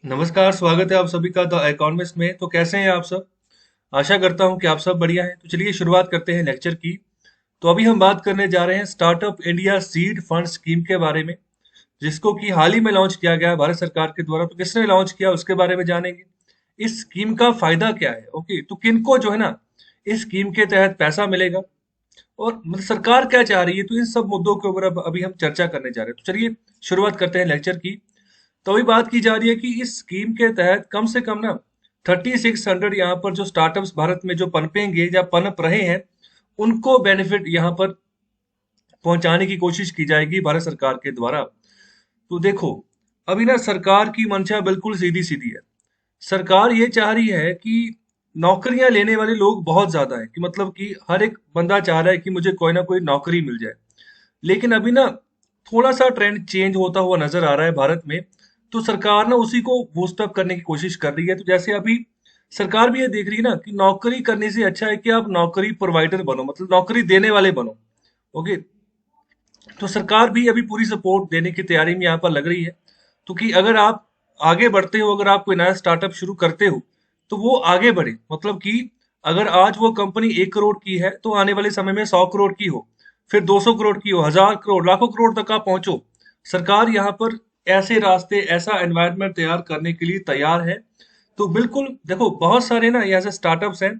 नमस्कार, स्वागत है आप सभी का द इकोनॉमिस्ट में। तो कैसे हैं आप सब? आशा करता हूं कि आप सब बढ़िया हैं। तो चलिए शुरुआत करते हैं लेक्चर की। तो अभी हम बात करने जा रहे हैं startup India seed fund scheme के बारे में, जिसको कि हाल ही में लॉन्च किया गया है भारत सरकार के द्वारा। तो किसने लॉन्च किया उसके बारे में जानेंगे। इस स्कीम का फायदा क्या है, ओके, तो किनको जो है ना इस स्कीम के तहत पैसा मिलेगा, और मतलब सरकार क्या चाह रही है। तो इन सब मुद्दों के ऊपर अब अभी हम चर्चा करने जा रहे हैं। तो चलिए शुरुआत करते हैं लेक्चर की। तो अभी बात की जा रही है कि इस स्कीम के तहत कम से कम ना 3600 यहाँ पर जो स्टार्टअप्स भारत में जो पनपेंगे या पनप रहे हैं, उनको बेनिफिट यहाँ पर पहुंचाने की कोशिश की जाएगी भारत सरकार के द्वारा। तो देखो, अभी ना सरकार की मंशा बिल्कुल सीधी सीधी है। सरकार ये चाह रही है कि नौकरियां लेने वाले लोग बहुत ज्यादा है, कि मतलब कि हर एक बंदा चाह रहा है कि मुझे कोई ना कोई नौकरी मिल जाए। लेकिन अभी ना थोड़ा सा ट्रेंड चेंज होता हुआ नजर आ रहा है भारत में। तो सरकार ना उसी को बूस्ट अप करने की कोशिश कर रही है। तो जैसे अभी सरकार भी ये देख रही है ना कि नौकरी करने से अच्छा है कि आप नौकरी प्रोवाइडर बनो, मतलब नौकरी देने वाले बनो। ओके, तो सरकार भी अभी पूरी सपोर्ट देने की तैयारी में यहाँ पर लग रही है। तो कि अगर आप आगे बढ़ते हो, अगर आप कोई नया स्टार्टअप शुरू करते हो, तो वो आगे बढ़े। मतलब कि अगर आज वो कंपनी 1 करोड़ की है, तो आने वाले समय में 100 करोड़ की हो, फिर 200 करोड़ की हो, 1000 करोड़, लाखों करोड़ तक आप पहुंचो। सरकार यहाँ पर ऐसे रास्ते, ऐसा एनवायरनमेंट तैयार करने के लिए तैयार है। तो बिल्कुल देखो, बहुत सारे ना ऐसे स्टार्टअप्स हैं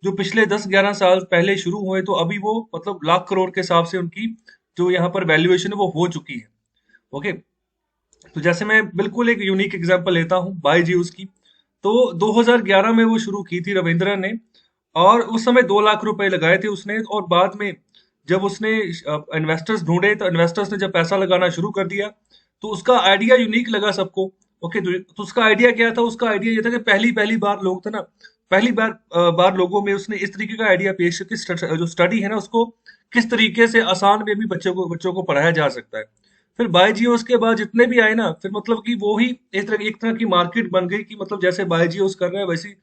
जो पिछले 10-11 साल पहले शुरू हुए, तो अभी वो मतलब लाख करोड़ के हिसाब से उनकी जो यहाँ पर वैल्यूएशन है वो हो चुकी है। ओके, तो जैसे मैं बिल्कुल एक यूनिक एग्जांपल लेता हूँ बायजूस की। तो 2011 में वो शुरू की थी रविंद्रन ने, और उस समय 2 लाख रुपए लगाए थे उसने। और बाद में जब उसने इन्वेस्टर्स ढूंढे, तो इन्वेस्टर्स ने जब पैसा लगाना शुरू कर दिया, तो उसका आइडिया यूनिक लगा सबको। ओके, तो उसका आइडिया क्या था? उसका आइडिया ये था कि पहली पहली बार लोग थे ना, पहली बार लोगों में उसने इस तरीके का आइडिया पेश किया कि जो स्टडी है ना उसको किस तरीके से आसान में भी बच्चों को पढ़ाया जा सकता है। फिर बायजीओस के बाद जितने भी आए ना, फिर मतलब कि वो ही एक तरह की मार्केट बन गई, कि मतलब जैसे बायजीओस कर रहे हैं वैसी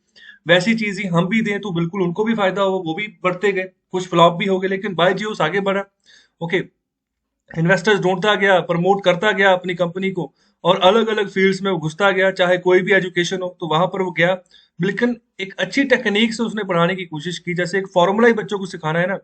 वैसी चीज ही हम भी दें तो बिल्कुल उनको भी फायदा हो। वो भी बढ़ते गए, कुछ फ्लॉप भी हो गए, लेकिन बायजीओस आगे बढ़ा। ओके, इन्वेस्टर्स ढूंढता गया, प्रमोट करता गया अपनी कंपनी को, और अलग अलग फील्ड्स में वो घुसता गया, चाहे कोई भी एजुकेशन हो तो वहां पर वो गया। लेकिन एक अच्छी टेक्निक से उसने पढ़ाने की कोशिश की। जैसे एक फॉर्मूला ही बच्चों को सिखाना है ना,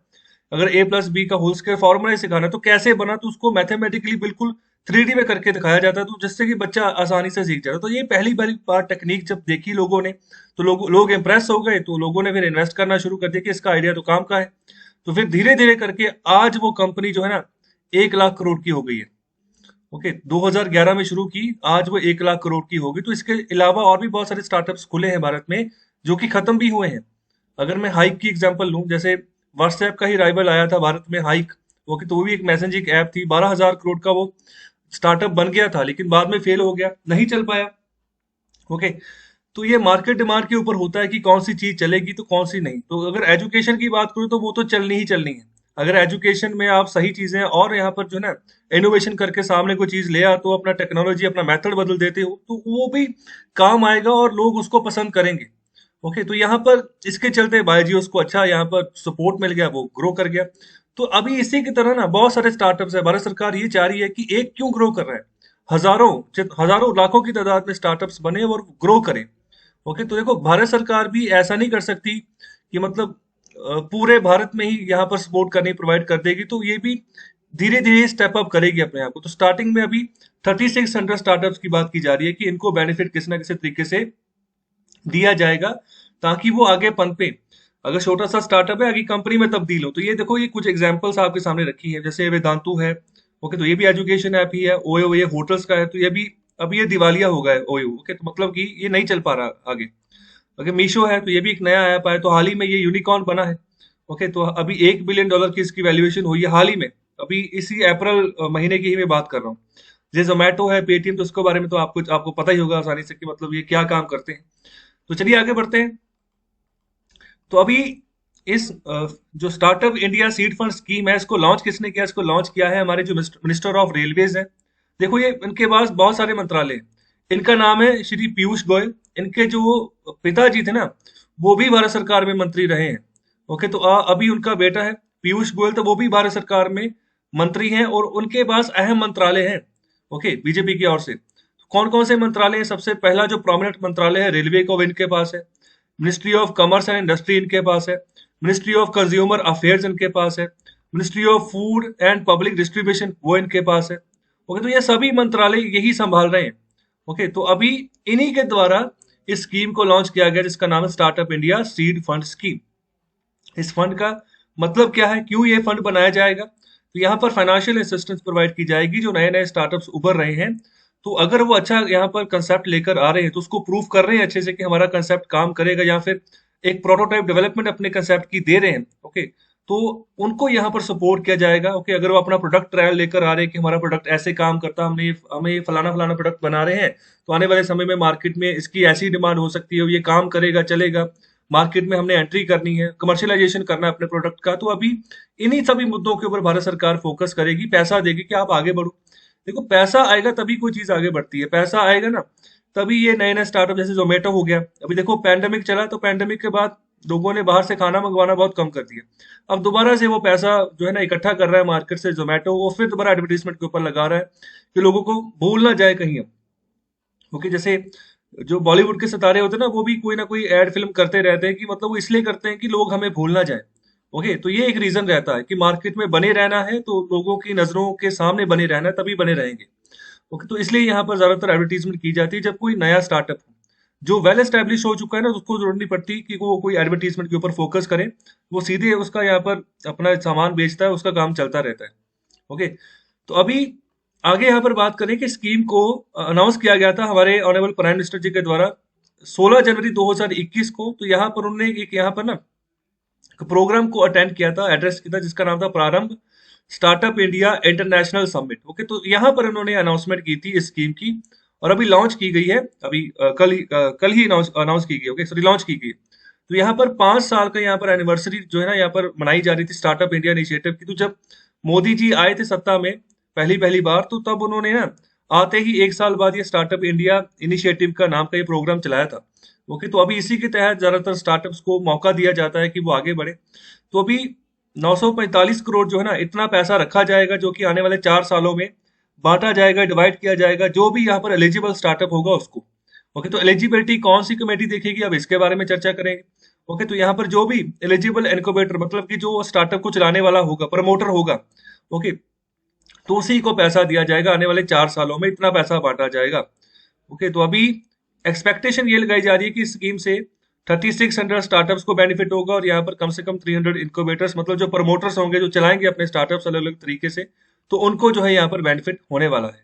अगर A+B का होल स्क्वायर फॉर्मूला ही सिखाना है, तो कैसे बना, तो उसको मैथमेटिकली बिल्कुल 3D में करके दिखाया जाता है, तो जिससे कि बच्चा आसानी से सीख जाता है। तो ये पहली पहली बार टेक्निक जब देखी लोगों ने, तो लोग इम्प्रेस हो गए, तो लोगों ने फिर इन्वेस्ट करना शुरू कर दिया कि इसका आइडिया तो काम का है। तो फिर धीरे धीरे करके आज वो कंपनी जो है ना 1 लाख करोड़ की हो गई है। ओके, 2011 में शुरू की, आज वो 1 लाख करोड़ की होगी। तो इसके अलावा और भी बहुत सारे स्टार्टअप्स खुले हैं भारत में, जो कि खत्म भी हुए हैं। अगर मैं हाइक की एग्जांपल लूं, जैसे व्हाट्सएप का ही राइवल आया था भारत में, हाइक। ओके, तो वो भी एक मैसेजिंग ऐप थी। 12,000 करोड़ का वो स्टार्टअप बन गया था, लेकिन बाद में फेल हो गया, नहीं चल पाया। ओके, तो ये मार्केट डिमांड के ऊपर होता है कि कौन सी चीज चलेगी तो कौन सी नहीं। तो अगर एजुकेशन की बात करूँ तो वो तो चलनी ही चलनी है। अगर एजुकेशन में आप सही चीजें और यहाँ पर जो है ना इनोवेशन करके सामने कोई चीज ले आते हो, अपना टेक्नोलॉजी, अपना मेथड बदल देते हो, तो वो भी काम आएगा और लोग उसको पसंद करेंगे। ओके, तो यहाँ पर इसके चलते बायजीओस को अच्छा यहाँ पर सपोर्ट मिल गया, वो ग्रो कर गया। तो अभी इसी की तरह ना बहुत सारे स्टार्टअप्स है। भारत सरकार ये चाह रही है कि एक क्यों ग्रो कर रहा है, हजारों हजारों लाखों की तादाद में स्टार्टअप्स बने और ग्रो करें। ओके, तो देखो, भारत सरकार भी ऐसा नहीं कर सकती कि मतलब पूरे भारत में ही यहाँ पर सपोर्ट करनी प्रोवाइड कर देगी। तो ये भी धीरे धीरे स्टेप अप करेगी अपने आप को। तो स्टार्टिंग में अभी 3600 स्टार्टअप्स की बात की जा रही है कि इनको बेनिफिट किसी ना किसी तरीके से दिया जाएगा, ताकि वो आगे पनपे। अगर छोटा सा स्टार्टअप है, आगे कंपनी में तब्दील हो। तो ये देखो, ये कुछ एग्जांपल्स आपके सामने रखी है, जैसे वेदांतु है। ओके, तो ये भी एजुकेशन ऐप ही है। ओयो ये होटल्स का है, तो ये भी अभी ये दिवालिया हो गया है ओयो। ओके, तो मतलब कि ये नहीं चल पा रहा आगे। ओके, मीशो है, तो ये भी एक नया ऐप है, तो हाल ही में ये यूनिकॉर्न बना है। ओके, तो अभी $1 बिलियन की इसकी वैल्यूएशन हुई है हाल ही में, अभी इसी अप्रैल महीने की ही मैं बात कर रहा हूँ। जैसे जोमेटो है, पेटीएम, तो उसके बारे में तो आपको आपको पता ही होगा आसानी से कि मतलब ये क्या काम करते हैं। तो चलिए आगे बढ़ते हैं। तो अभी इस जो startup India seed fund scheme है, इसको लॉन्च किसने किया? इसको लॉन्च किया है हमारे जो मिनिस्टर ऑफ रेलवेज है। देखो, ये इनके पास बहुत सारे मंत्रालय हैं। इनका नाम है श्री पीयूष गोयल। इनके जो पिताजी थे ना, वो भी भारत सरकार में मंत्री रहे हैं। ओके, तो अभी उनका बेटा है पीयूष गोयल, तो वो भी भारत सरकार में मंत्री हैं, और उनके पास अहम मंत्रालय हैं। ओके, बीजेपी की ओर से कौन कौन से मंत्रालय हैं? सबसे पहला जो प्रोमिनेंट मंत्रालय है रेलवे को इनके पास है, ministry of commerce and industry इनके पास है, मिनिस्ट्री ऑफ कंज्यूमर अफेयर्स इनके पास है, ministry of food and public distribution वो इनके पास है। ओके, तो ये सभी मंत्रालय यही संभाल रहे हैं। ओके, तो अभी इन्हीं के द्वारा इस स्कीम को लॉन्च किया गया जिसका नाम है startup India seed fund scheme. इस फंड का मतलब क्या है, क्यों ये फंड बनाया जाएगा? तो यहाँ पर फाइनेंशियल असिस्टेंस प्रोवाइड की जाएगी जो नए नए स्टार्टअप्स उभर रहे हैं। तो अगर वो अच्छा यहाँ पर कंसेप्ट लेकर आ रहे हैं तो उसको प्रूव कर रहे हैं अच्छे से कि हमारा कंसेप्ट काम करेगा, या फिर एक प्रोटोटाइप डेवलपमेंट अपने कंसेप्ट की दे रहे हैं। ओके, तो उनको यहाँ पर सपोर्ट किया जाएगा। ओके, अगर वो अपना प्रोडक्ट ट्रायल लेकर आ रहे हैं कि हमारा प्रोडक्ट ऐसे काम करता है, हमें ये फलाना फलाना प्रोडक्ट बना रहे हैं, तो आने वाले समय में मार्केट में इसकी ऐसी डिमांड हो सकती है, ये काम करेगा, चलेगा, मार्केट में हमने एंट्री करनी है, कमर्शियलाइजेशन करना है अपने प्रोडक्ट का। तो अभी इन्हीं सभी मुद्दों के ऊपर भारत सरकार फोकस करेगी, पैसा देगी कि आप आगे बढ़ो। देखो, पैसा आएगा तभी कोई चीज आगे बढ़ती है, पैसा आएगा ना तभी ये नए नए स्टार्टअप जैसे जोमेटो हो गया। अभी देखो पैंडेमिक चला तो पैंडेमिक के बाद लोगों ने बाहर से खाना मंगवाना बहुत कम कर दिया। अब दोबारा से वो पैसा जो है ना इकट्ठा कर रहा है मार्केट से जोमेटो, वो फिर दोबारा एडवर्टीजमेंट के ऊपर लगा रहा है कि लोगों को भूल ना जाए कहीं अब। ओके, जैसे जो बॉलीवुड के सितारे होते हैं ना, वो भी कोई ना कोई एड फिल्म करते रहते हैं कि मतलब वो इसलिए करते हैं कि लोग हमें भूल ना जाए। ओके, तो ये एक रीजन रहता है कि मार्केट में बने रहना है, तो लोगों की नजरों के सामने बने रहना है, तभी बने रहेंगे। ओके, तो इसलिए यहाँ पर ज्यादातर एडवर्टीजमेंट की जाती है जब कोई नया स्टार्टअप हो। जो वेल एस्टेब्लिश हो चुका है ना, तो उसको जरूरत नहीं पड़ती कि वो कोई एडवर्टीजमेंट के ऊपर फोकस करे। वो सीधे उसका यहाँ पर अपना सामान बेचता है, उसका काम चलता रहता है। ओके, तो अभी आगे यहाँ पर बात करें कि स्कीम को अनाउंस किया गया था हमारे ऑनरेबल प्राइम मिनिस्टर जी के द्वारा 16 जनवरी 2021 को। तो यहाँ पर उन्होंने एक यहाँ पर ना प्रोग्राम को अटेंड किया था, एड्रेस किया था, जिसका नाम था प्रारंभ startup India international summit. Okay, तो यहाँ पर उन्होंने अनाउंसमेंट की थी इस स्कीम की, और अभी लॉन्च की गई है। अभी कल ही अनाउंस की गई। ओके, सॉरी, लॉन्च की गई। तो यहाँ पर 5 साल का यहाँ पर एनिवर्सरी जो है ना यहाँ पर मनाई जा रही थी स्टार्टअप इंडिया इनिशिएटिव की। तो जब मोदी जी आए थे सत्ता में पहली पहली बार, तो तब उन्होंने ना आते ही 1 साल बाद ये स्टार्टअप इंडिया इनिशिएटिव का नाम का ये प्रोग्राम चलाया था। ओके, तो अभी इसी के तहत ज्यादातर स्टार्टअप्स को मौका दिया जाता है कि वो आगे बढ़े। तो अभी 945 करोड़ जो है ना इतना पैसा रखा जाएगा, जो कि आने वाले 4 सालों में बांटा जाएगा, डिवाइड किया जाएगा जो भी यहाँ पर एलिजिबल स्टार्टअप होगा उसको। ओके, तो एलिजिबिलिटी कौन सी कमेटी देखेगी, अब इसके बारे में चर्चा करेंगे। ओके, तो यहाँ पर जो भी एलिजिबल इनक्यूबेटर मतलब कि जो स्टार्टअप को चलाने वाला होगा, प्रमोटर होगा, ओके, तो उसी को पैसा दिया जाएगा। आने वाले 4 सालों में इतना पैसा बांटा जाएगा। ओके, तो अभी एक्सपेक्टेशन ये लगाई जा रही है कि इस स्कीम से 3600 स्टार्टअप्स को बेनिफिट होगा, और यहाँ पर कम से कम 300 इनक्यूबेटर्स मतलब जो प्रमोटर्स होंगे जो चलाएंगे अपने स्टार्टअप्स अलग अलग तरीके से, तो उनको जो है यहाँ पर बेनिफिट होने वाला है।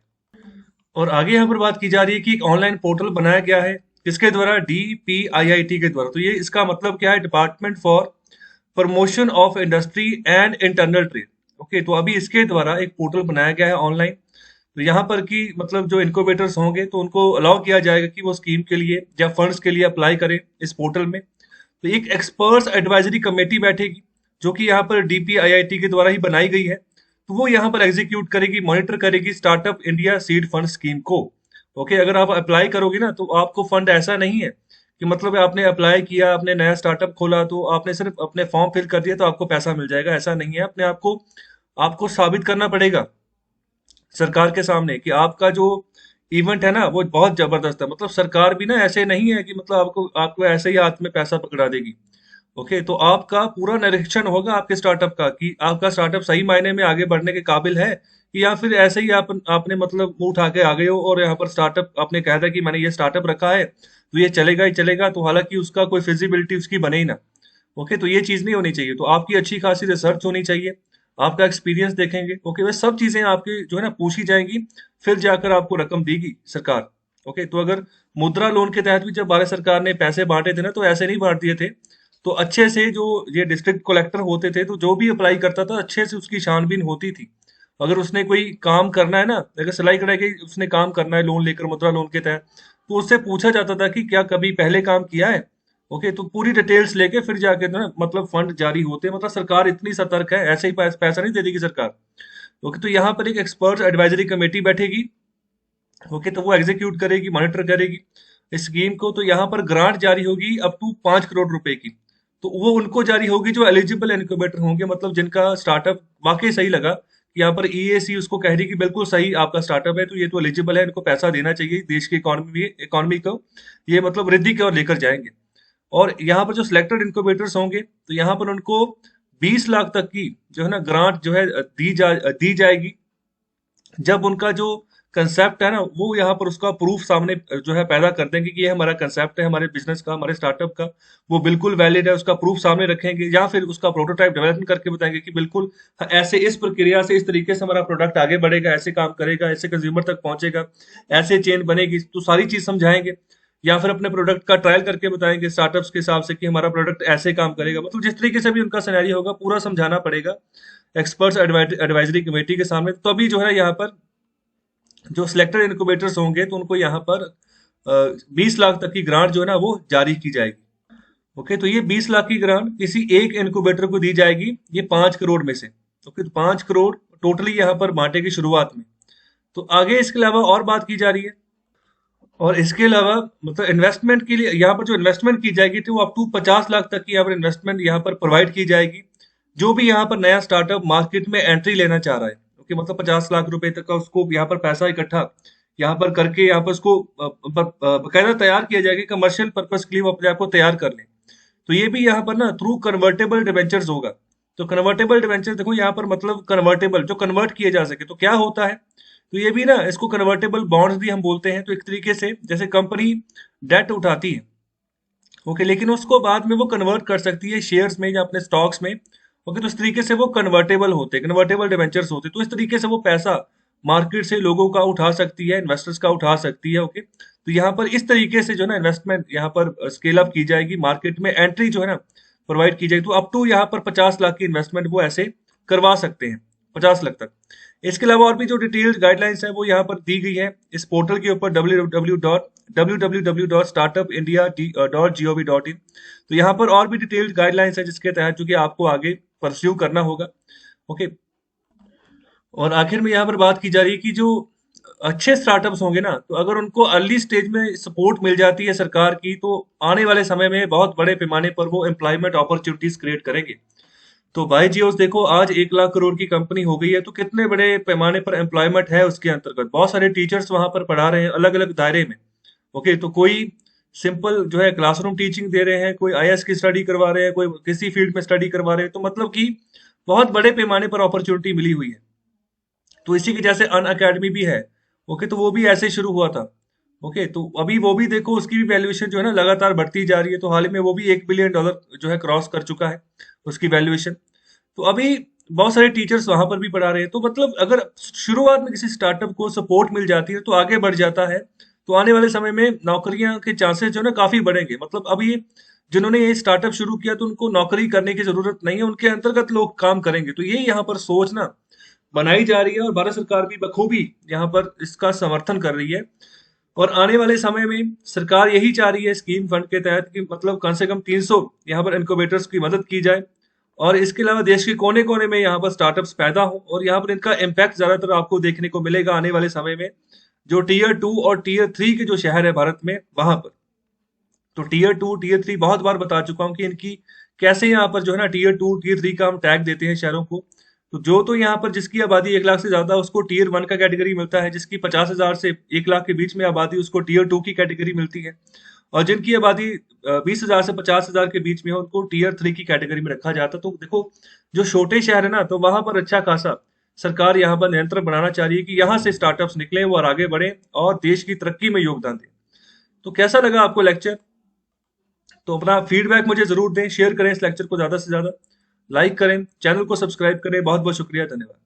और आगे यहाँ पर बात की जा रही है कि एक ऑनलाइन पोर्टल बनाया गया है किसके द्वारा, DPIIT के द्वारा। तो ये इसका मतलब क्या है, department for promotion of industry and internal trade. Okay, तो अभी इसके द्वारा एक पोर्टल बनाया गया है ऑनलाइन। तो यहाँ पर की मतलब जो इनक्यूबेटर्स होंगे तो उनको अलाउ किया जाएगा कि वो स्कीम के लिए या फंड्स के लिए अप्लाई करें इस पोर्टल में। तो एक एक्सपर्ट्स एडवाइजरी कमेटी बैठेगी जो कि यहाँ पर DPIIT के द्वारा ही बनाई गई है। तो वो यहाँ पर एग्जीक्यूट करेगी, मॉनिटर करेगी startup India seed fund scheme को। ओके, अगर आप अप्लाई करोगे ना तो आपको फंड ऐसा नहीं है कि मतलब आपने अप्लाई किया, आपने नया स्टार्टअप खोला तो आपने सिर्फ अपने फॉर्म फिल कर दिया तो आपको पैसा मिल जाएगा, ऐसा नहीं है। अपने आप को आपको साबित करना पड़ेगा सरकार के सामने कि आपका जो इवेंट है ना वो बहुत जबरदस्त है। मतलब सरकार भी ना ऐसे नहीं है कि मतलब आपको आपको ऐसे ही हाथ में पैसा पकड़ा देगी। ओके, तो आपका पूरा निरीक्षण होगा आपके स्टार्टअप का कि आपका स्टार्टअप सही मायने में आगे बढ़ने के काबिल है, कि या फिर ऐसे ही आपने मतलब मुंह उठा के आ गए हो और यहाँ पर स्टार्टअप आपने कहा था कि मैंने ये स्टार्टअप रखा है तो ये चलेगा ही चलेगा, तो हालांकि उसका कोई फिजिबिलिटी उसकी बने ही ना। ओके, तो ये चीज नहीं होनी चाहिए। तो आपकी अच्छी खासी रिसर्च होनी चाहिए, आपका एक्सपीरियंस देखेंगे। ओके, वे सब चीजें आपकी जो है ना पूछी जाएंगी, फिर जाकर आपको रकम देगी सरकार। ओके, तो अगर मुद्रा लोन के तहत भी जब भारत सरकार ने पैसे बांटे थे ना तो ऐसे नहीं बांट दिए थे। तो अच्छे से जो ये डिस्ट्रिक्ट कलेक्टर होते थे तो जो भी अप्लाई करता था अच्छे से उसकी छानबीन होती थी। अगर उसने कोई काम करना है ना, अगर सिलाई कढ़ाई की उसने काम करना है लोन लेकर मुद्रा लोन के तहत, तो उससे पूछा जाता था कि क्या कभी पहले काम किया है। ओके, तो पूरी डिटेल्स लेके फिर जाके ना मतलब फंड जारी होते हैं। मतलब सरकार इतनी सतर्क है, ऐसे ही पैसा नहीं दे देगी सरकार। ओके, तो यहाँ पर एक एक्सपर्ट एडवाइजरी कमेटी बैठेगी। ओके, तो वो एग्जीक्यूट करेगी, मॉनिटर करेगी इस स्कीम को। तो यहाँ पर ग्रांट जारी होगी अप टू 5 करोड़ रुपए की। तो वो उनको जारी होगी जो एलिजिबल इनक्यूबेटर होंगे, मतलब जिनका स्टार्टअप वाकई सही लगा यहाँ पर ईएसी उसको कह रही कि बिल्कुल सही आपका स्टार्टअप है, तो ये तो एलिजिबल है, इनको पैसा देना चाहिए, देश की इकोनॉमी को ये मतलब वृद्धि की ओर लेकर जाएंगे। और यहाँ पर जो सिलेक्टेड इनक्यूबेटर्स होंगे तो यहाँ पर उनको 20 लाख तक की जो है ना ग्रांट जो है दी जाएगी, जब उनका जो कंसेप्ट है ना वो यहाँ पर उसका प्रूफ सामने जो है पैदा कर देंगे कि ये हमारा कंसेप्ट है, हमारे बिजनेस का, हमारे स्टार्टअप का, वो बिल्कुल वैलिड है, उसका प्रूफ सामने रखेंगे, या फिर उसका प्रोटोटाइप डेवलपमेंट करके बताएंगे कि बिल्कुल ऐसे इस प्रक्रिया से इस तरीके से हमारा प्रोडक्ट आगे बढ़ेगा, ऐसे काम करेगा, ऐसे कंज्यूमर तक पहुंचेगा, ऐसे चेन बनेगी, तो सारी चीज समझाएंगे। या फिर अपने प्रोडक्ट का ट्रायल करके बताएंगे स्टार्टअप्स के हिसाब से कि हमारा प्रोडक्ट ऐसे काम करेगा, मतलब जिस तरीके से भी उनका सिनेरियो होगा पूरा समझाना पड़ेगा एक्सपर्ट्स एडवाइजरी कमेटी के सामने, तभी जो है यहाँ पर जो सिलेक्टेड इनक्यूबेटर्स होंगे तो उनको यहाँ पर 20 लाख तक की ग्रांट जो है ना वो जारी की जाएगी। ओके, तो ये 20 लाख की ग्रांट किसी एक इनक्यूबेटर को दी जाएगी, ये 5 करोड़ में से। ओके, तो 5 करोड़ टोटली यहाँ पर बांटेगी शुरुआत में। तो आगे इसके अलावा और बात की जा रही है, और इसके अलावा मतलब इन्वेस्टमेंट के लिए यहाँ पर जो इन्वेस्टमेंट की जाएगी तो वो अप टू 50 लाख तक की यहाँ पर इन्वेस्टमेंट यहाँ पर प्रोवाइड की जाएगी, जो भी यहाँ पर नया स्टार्टअप मार्केट में एंट्री लेना चाह रहा है। ओके, मतलब 50 लाख रुपए तक का उसको यहाँ पर पैसा इकट्ठा यहाँ पर करके यहाँ पर उसको बकायदा तैयार किया जाएगा कमर्शियल पर्पज के लिए, वो अपने आप को तैयार कर ले। तो ये भी यहाँ पर ना थ्रू कन्वर्टेबल डिवेंचर्स होगा। तो कन्वर्टेबल डिवेंचर देखो यहाँ पर मतलब कन्वर्टेबल जो कन्वर्ट किए जा सके, तो क्या होता है, तो ये भी ना इसको कन्वर्टेबल बॉन्ड्स भी हम बोलते हैं। तो एक तरीके से जैसे कंपनी डेट उठाती है, ओके, लेकिन उसको बाद में वो कन्वर्ट कर सकती है शेयर्स में या अपने स्टॉक्स में। ओके, तो इस तरीके से वो कन्वर्टेबल होते हैं, कन्वर्टेबल डिवेंचर्स होते हैं। तो इस तरीके से वो पैसा मार्केट से लोगों का उठा सकती है, इन्वेस्टर्स का उठा सकती है। ओके, तो यहाँ पर इस तरीके से जो है ना इन्वेस्टमेंट यहाँ पर स्केल अप की जाएगी, मार्केट में एंट्री जो है ना प्रोवाइड की जाएगी। तो अप टू यहाँ पर 50 लाख की इन्वेस्टमेंट वो ऐसे करवा सकते हैं, 50 लाख तक। इसके अलावा और भी जो डिटेल्ड गाइडलाइंस है वो यहाँ पर दी गई है इस पोर्टल के ऊपर www.startupindia.gov.in। तो यहाँ पर और भी डिटेल्ड गाइडलाइंस है जिसके तहत जो कि आपको आगे परस्यू करना होगा। ओके, और आखिर में यहाँ पर बात की जा रही है कि जो अच्छे स्टार्टअप्स होंगे ना, तो अगर उनको अर्ली स्टेज में सपोर्ट मिल जाती है सरकार की, तो आने वाले समय में बहुत बड़े पैमाने पर वो एम्प्लॉयमेंट अपॉर्चुनिटीज क्रिएट करेंगे। तो भाई जियोस देखो, आज 1 लाख करोड़ की कंपनी हो गई है, तो कितने बड़े पैमाने पर एम्प्लॉयमेंट है उसके अंतर्गत। बहुत सारे टीचर्स वहां पर पढ़ा रहे हैं अलग अलग दायरे में। ओके, तो कोई सिंपल जो है क्लासरूम टीचिंग दे रहे हैं, कोई आईएएस की स्टडी करवा रहे हैं, कोई किसी फील्ड में स्टडी करवा रहे हैं, तो मतलब कि बहुत बड़े पैमाने पर अपॉर्चुनिटी मिली हुई है। तो इसी की जैसे अन अकेडमी भी है। ओके, तो वो भी ऐसे शुरू हुआ था। ओके, तो अभी वो भी देखो उसकी भी वैल्यूएशन जो है ना लगातार बढ़ती जा रही है। तो हाल ही में वो भी $1 बिलियन जो है क्रॉस कर चुका है उसकी वैल्यूएशन। तो अभी बहुत सारे टीचर्स वहां पर भी पढ़ा रहे हैं। तो मतलब अगर शुरुआत में किसी स्टार्टअप को सपोर्ट मिल जाती है तो आगे बढ़ जाता है, तो आने वाले समय में नौकरियां के चांसेस जो है ना काफी बढ़ेंगे। मतलब अभी जिन्होंने ये स्टार्टअप शुरू किया तो उनको नौकरी करने की जरूरत नहीं है, उनके अंतर्गत लोग काम करेंगे। तो ये यहाँ पर सोच ना बनाई जा रही है, और भारत सरकार भी बखूबी यहाँ पर इसका समर्थन कर रही है। और आने वाले समय में सरकार यही चाह रही है स्कीम फंड के तहत कि मतलब कम से कम 300 यहाँ पर इनक्यूबेटर्स की मदद की जाए, और इसके अलावा देश के कोने कोने में यहाँ पर स्टार्टअप्स पैदा हो, और यहाँ पर इनका इम्पैक्ट ज्यादातर आपको देखने को मिलेगा आने वाले समय में जो टीयर 2 और टीयर 3 के जो शहर है भारत में वहां पर। तो टीयर 2 टीयर 3 बहुत बार बता चुका हूँ कि इनकी कैसे यहाँ पर जो है ना टीयर 2 टीयर 3 का हम टैग देते हैं शहरों को। तो जो तो यहाँ पर जिसकी आबादी 1 लाख से ज्यादा उसको टीयर 1 का कैटेगरी मिलता है, जिसकी 50,000 से 1 लाख के बीच में आबादी उसको टीयर 2 की कैटेगरी मिलती है, और जिनकी आबादी 20,000 से 50,000 के बीच में हो उनको टीयर 3 की कैटेगरी में रखा जाता है। तो देखो जो छोटे शहर है ना, तो वहां पर अच्छा खासा सरकार यहाँ पर नियंत्रण बनाना चाह रही है कि यहाँ से स्टार्टअप्स निकले वो और आगे बढ़े और देश की तरक्की में योगदान दें। तो कैसा लगा आपको लेक्चर? तो अपना फीडबैक मुझे जरूर दें, शेयर करें इस लेक्चर को ज्यादा से ज्यादा, लाइक करें, चैनल को सब्सक्राइब करें। बहुत बहुत शुक्रिया, धन्यवाद।